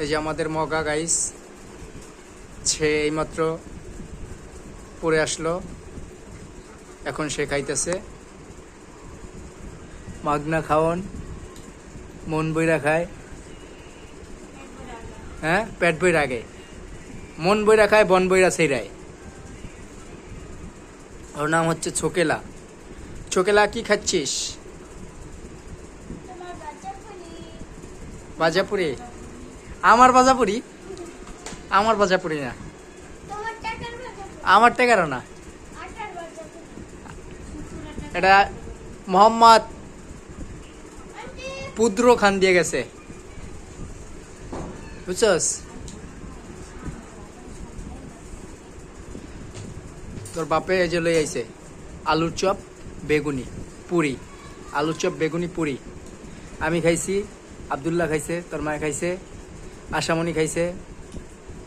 এই যে আমাদের মগা গাইস, সে এইমাত্র পড়ে আসলো, এখন সে খাইতেছে। মাগনা খাওন, মন বইরা খায়। হ্যাঁ, পেট বইরা আগে, মন বইরা খায়, বন বইরা সেইরায়। ওর নাম হচ্ছে ছোকেলা। ছোকেলা, কি খাচ্ছিস? বাজাপুরি? আমার বাজাপুরি? আমার বাজাপুরি না, আমার টেকারও না, এটা মোহাম্মদ পুদ্র খান দিয়ে গেছে, বুঝছস? তোর বাপে এই যে লই আইছে আলুর চপ বেগুনি পুরি, আলুর চপ বেগুনি পুরি। আমি খাইছি, আব্দুল্লাহ খাইছে, তোর মায় খাইছে, আশামণি খাইছে,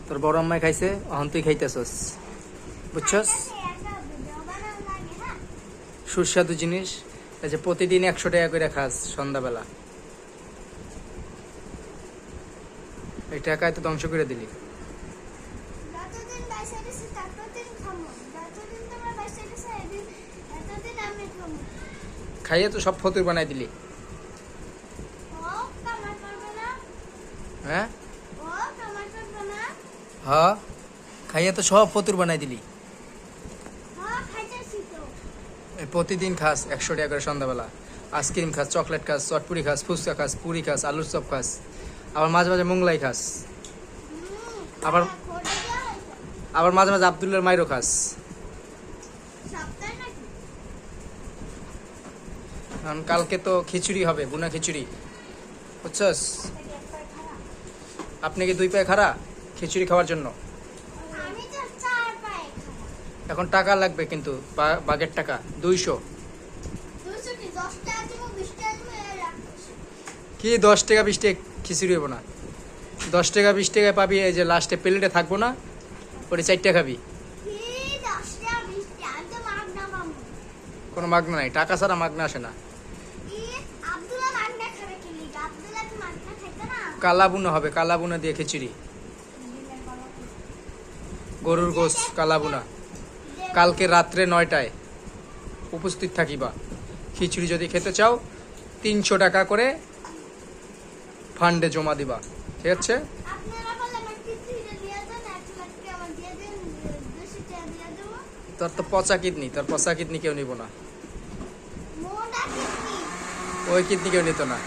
তোর বড় আম্মায় খাইছে, অহন তুই খাইতেছস, বুঝছস? সুস্বাদু জিনিস। এই যে প্রতিদিন 100 টাকা করে খাস সন্ধ্যাবেলা, এই টাকায় তো ধ্বংস করে দিলি। খাইয়ে তো সব ফতুর বানাই দিলি। হ্যাঁ হ্যাঁ, খাইয়ে তো সব ফতুর বানাই দিলি। প্রতিদিন খাস 100 টাকা করে সন্ধ্যাবেলা, আইসক্রিম খাস, চকলেট খাস, চটপুরি খাস, ফুচকা খাস, পুরি খাস, আলুর চপ খাস, আবার মাঝে মাঝে মোংলাই খাস, আবার আবার মাঝে মাঝে আব্দুল্লার মাইরও খাস। কালকে তো খিচুড়ি হবে, বুনা খিচুড়ি, বুঝছস? আপনি কি 2 পায়ে খাড়া খিচুড়ি খাওয়ার জন্য? এখন টাকা লাগবে কিন্তু, বাগের টাকা 200। কি 10 টাকা 20 টাকা খিচুড়ি হবো না? 10 টাকা 20 টাকায় পাবি, এই যে লাস্টে প্লেটে থাকবো না, ওটা 4 টাকা খাবি। কোনো মাগনা নাই, টাকা ছাড়া মাগনা আসে না। কালাবুনা হবে, কালাবুনা দিয়ে খিচুড়ি, গরুর গোশ কালাবুনা। কালকে রাত্রে 9টায় উপস্থিত থাকিবা। খিচুড়ি যদি খেতে চাও 300 টাকা করে ফান্ডে জমা দিবা, ঠিক আছে? তোর তো পচা কিডনি, তোর পচা কিডনি কেউ নিব না, ওই কিডনি কেউ নিত না।